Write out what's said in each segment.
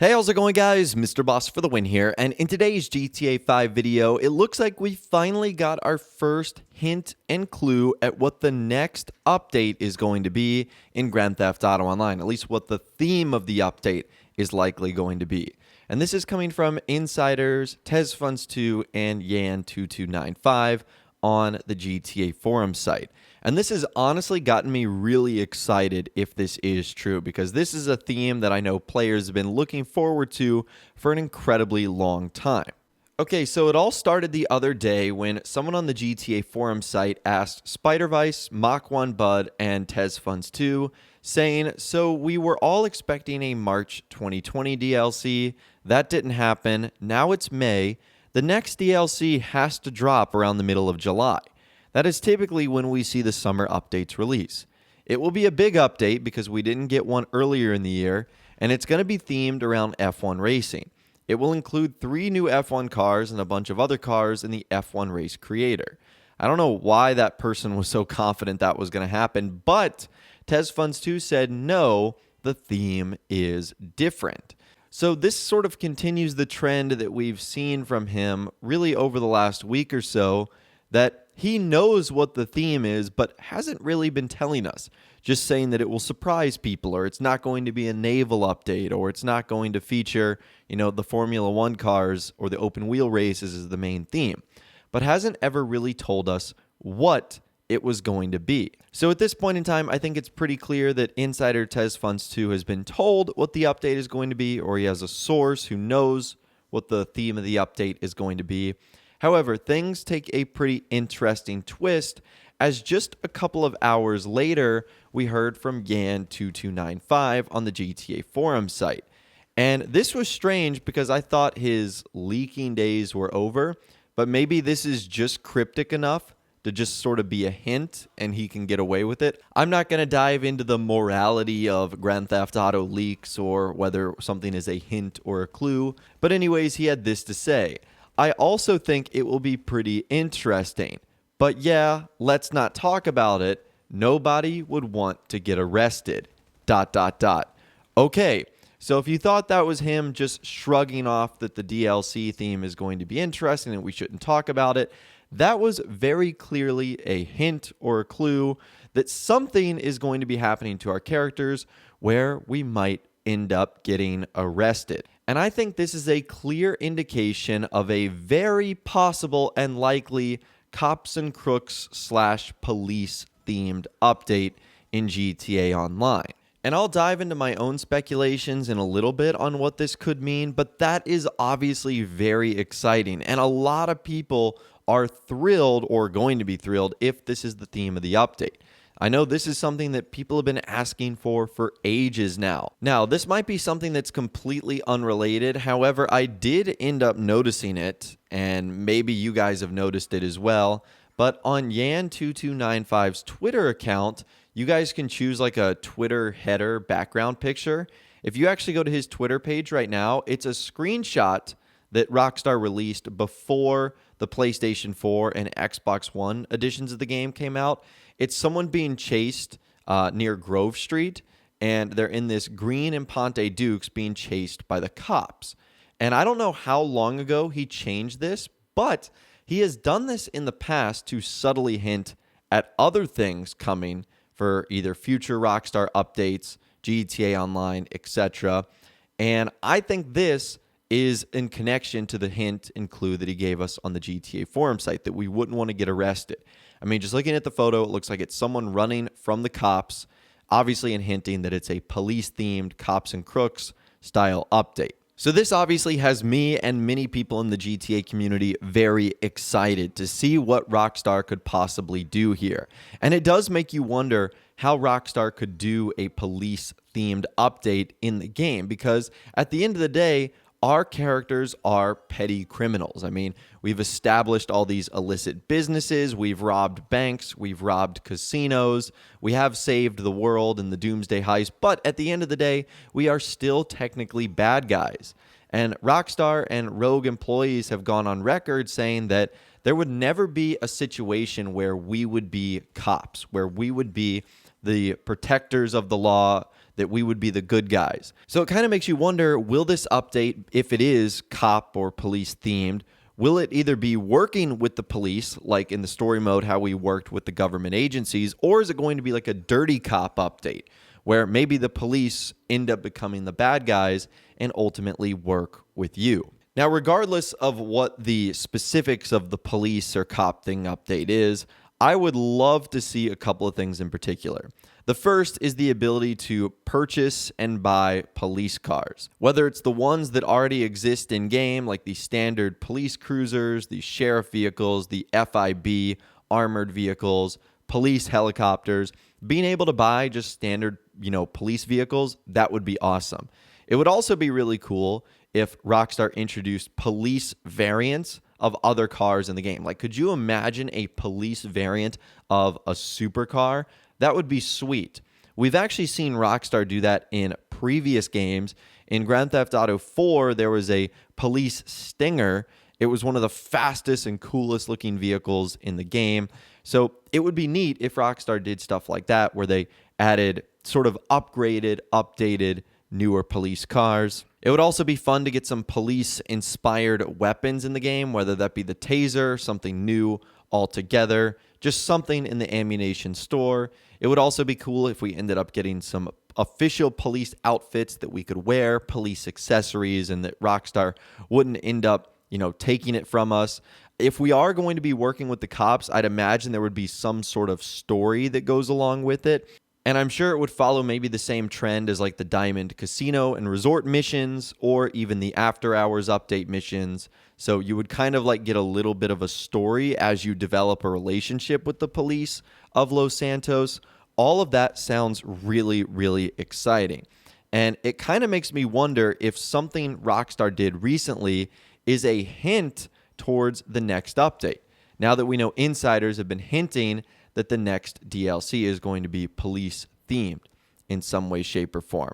Hey, how's it going, guys? Mr. Boss for the win here, and in today's GTA 5 video, it looks like we finally got our first hint and clue at what the next update is going to be in Grand Theft Auto Online, at least what the theme of the update is likely going to be. And this is coming from insiders TezFunds2 and Yan2295 on the GTA forum site. And this has honestly gotten me really excited if this is true, because this is a theme that I know players have been looking forward to for an incredibly long time. Okay, so it all started the other day when someone on the GTA forum site asked Spider-Vice, Mach1 Bud, and TezFunds2, saying, so we were all expecting a March 2020 DLC. That didn't happen. Now it's May. The next DLC has to drop around the middle of July. That is typically when we see the summer updates release. It will be a big update because we didn't get one earlier in the year, and it's going to be themed around F1 racing. It will include 3 new F1 cars and a bunch of other cars in the F1 race creator. I don't know why that person was so confident that was going to happen, but TezFunds2 said no, the theme is different. So this sort of continues the trend that we've seen from him really over the last week or so, that he knows what the theme is, but hasn't really been telling us. Just saying that it will surprise people, or it's not going to be a naval update, or it's not going to feature, the Formula 1 cars or the open wheel races as the main theme. But hasn't ever really told us what it was going to be. So at this point in time, I think it's pretty clear that insider TezFunds2 has been told what the update is going to be, or he has a source who knows what the theme of the update is going to be. However, things take a pretty interesting twist, as just a couple of hours later, we heard from Yan2295 on the GTA forum site. And this was strange because I thought his leaking days were over, but maybe this is just cryptic enough to just sort of be a hint and he can get away with it. I'm not going to dive into the morality of Grand Theft Auto leaks or whether something is a hint or a clue, but anyways, he had this to say. I also think it will be pretty interesting. But yeah, let's not talk about it. Nobody would want to get arrested. ... Okay, so if you thought that was him just shrugging off that the DLC theme is going to be interesting and we shouldn't talk about it, that was very clearly a hint or a clue that something is going to be happening to our characters where we might end up getting arrested. And I think this is a clear indication of a very possible and likely cops and crooks / police themed update in GTA Online. And I'll dive into my own speculations in a little bit on what this could mean, but that is obviously very exciting. And a lot of people are thrilled or going to be thrilled if this is the theme of the update. I know this is something that people have been asking for ages now. Now, this might be something that's completely unrelated. However, I did end up noticing it, and maybe you guys have noticed it as well. But on Yan2295's Twitter account, you guys can choose like a Twitter header background picture. If you actually go to his Twitter page right now, it's a screenshot that Rockstar released before the PlayStation 4 and Xbox One editions of the game came out. It's someone being chased near Grove Street, and they're in this green Imponte Dukes being chased by the cops. And I don't know how long ago he changed this, but he has done this in the past to subtly hint at other things coming for either future Rockstar updates, GTA Online, etc. And I think this is in connection to the hint and clue that he gave us on the GTA forum site that we wouldn't want to get arrested. I mean, just looking at the photo, it looks like it's someone running from the cops, obviously in hinting that it's a police-themed cops and crooks style update. So this obviously has me and many people in the GTA community very excited to see what Rockstar could possibly do here. And it does make you wonder how Rockstar could do a police-themed update in the game, because at the end of the day, our characters are petty criminals. I mean, we've established all these illicit businesses, we've robbed banks, we've robbed casinos, we have saved the world in the Doomsday Heist, but at the end of the day, we are still technically bad guys. And Rockstar and Rogue employees have gone on record saying that there would never be a situation where we would be cops, where we would be the protectors of the law, that we would be the good guys. So it kind of makes you wonder, will this update, if it is cop or police themed, will it either be working with the police, like in the story mode, how we worked with the government agencies, or is it going to be like a dirty cop update, where maybe the police end up becoming the bad guys and ultimately work with you? Now, regardless of what the specifics of the police or cop thing update is, I would love to see a couple of things in particular. The first is the ability to purchase and buy police cars. Whether it's the ones that already exist in game, like the standard police cruisers, the sheriff vehicles, the FIB armored vehicles, police helicopters, being able to buy just standard, police vehicles, that would be awesome. It would also be really cool if Rockstar introduced police variants of other cars in the game. Like, could you imagine a police variant of a supercar? That would be sweet. We've actually seen Rockstar do that in previous games. In Grand Theft Auto 4, there was a police Stinger. It was one of the fastest and coolest looking vehicles in the game. So it would be neat if Rockstar did stuff like that, where they added sort of upgraded, updated, newer police cars. It would also be fun to get some police-inspired weapons in the game, whether that be the taser, something new altogether, just something in the ammunition store. It would also be cool if we ended up getting some official police outfits that we could wear, police accessories, and that Rockstar wouldn't end up, taking it from us. If we are going to be working with the cops, I'd imagine there would be some sort of story that goes along with it. And I'm sure it would follow maybe the same trend as like the Diamond Casino and Resort missions, or even the After Hours update missions. So you would kind of like get a little bit of a story as you develop a relationship with the police of Los Santos. All of that sounds really, really exciting. And it kind of makes me wonder if something Rockstar did recently is a hint towards the next update. Now that we know insiders have been hinting that the next DLC is going to be police themed in some way, shape, or form.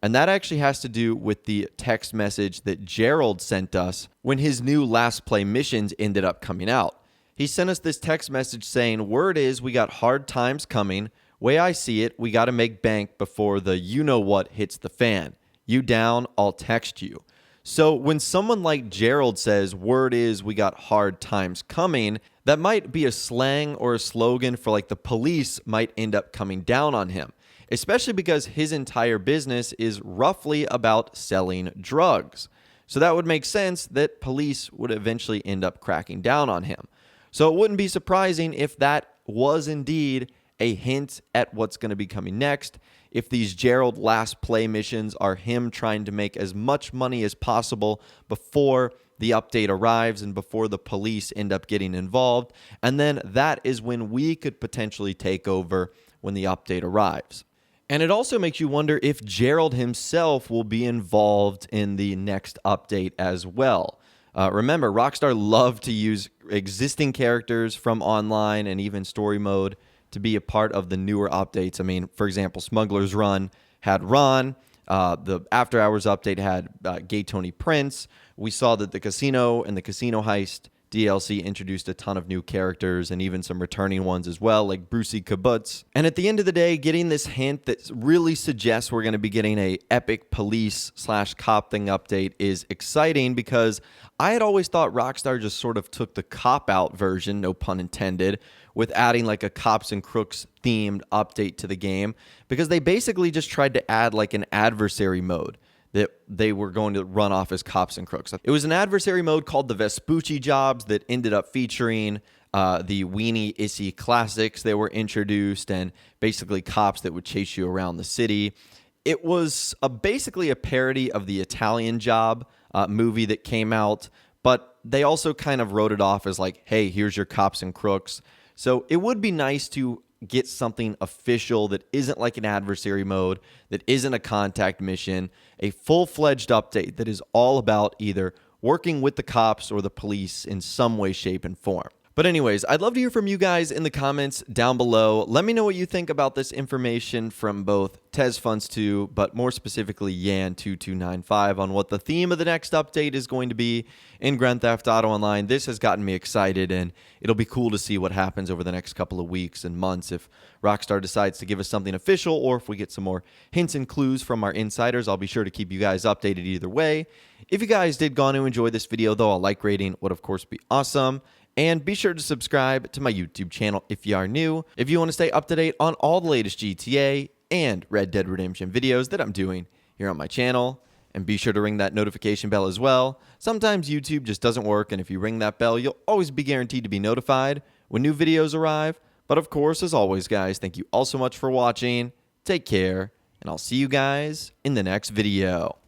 And that actually has to do with the text message that Gerald sent us when his new Last Play missions ended up coming out. He sent us this text message saying, "Word is we got hard times coming. Way I see it, we got to make bank before the you-know-what hits the fan. You down, I'll text you." So when someone like Gerald says, "Word is we got hard times coming," that might be a slang or a slogan for like the police might end up coming down on him, especially because his entire business is roughly about selling drugs. So that would make sense that police would eventually end up cracking down on him. So it wouldn't be surprising if that was indeed a hint at what's going to be coming next. If these Gerald Last Play missions are him trying to make as much money as possible before the update arrives and before the police end up getting involved, and then that is when we could potentially take over when the update arrives. And it also makes you wonder if Gerald himself will be involved in the next update as well. Remember, Rockstar loved to use existing characters from online and even story mode to be a part of the newer updates. I mean, for example, Smuggler's Run had Ron. The After Hours update had Gay Tony Prince. We saw that the Casino and the Casino Heist DLC introduced a ton of new characters and even some returning ones as well, like Brucey Kibbutz. And at the end of the day, getting this hint that really suggests we're going to be getting a epic police/cop thing update is exciting, because I had always thought Rockstar just sort of took the cop-out version, no pun intended, with adding like a Cops and Crooks themed update to the game, because they basically just tried to add like an adversary mode that they were going to run off as Cops and Crooks. It was an adversary mode called the Vespucci Jobs that ended up featuring the Weenie Issy classics that were introduced, and basically cops that would chase you around the city. It was basically a parody of the Italian Job movie that came out, but they also kind of wrote it off as like, hey, here's your Cops and Crooks. So it would be nice to get something official that isn't like an adversary mode, that isn't a contact mission, a full-fledged update that is all about either working with the cops or the police in some way, shape, and form. But anyways, I'd love to hear from you guys in the comments down below. Let me know what you think about this information from both TezFunds2, but more specifically Yan2295 on what the theme of the next update is going to be in Grand Theft Auto Online. This has gotten me excited, and it'll be cool to see what happens over the next couple of weeks and months if Rockstar decides to give us something official or if we get some more hints and clues from our insiders. I'll be sure to keep you guys updated either way. If you guys did go on to enjoy this video, though, a like rating would of course be awesome. And be sure to subscribe to my YouTube channel if you are new, if you want to stay up to date on all the latest GTA and Red Dead Redemption videos that I'm doing here on my channel. And be sure to ring that notification bell as well. Sometimes YouTube just doesn't work, and if you ring that bell, you'll always be guaranteed to be notified when new videos arrive. But of course, as always, guys, thank you all so much for watching. Take care, and I'll see you guys in the next video.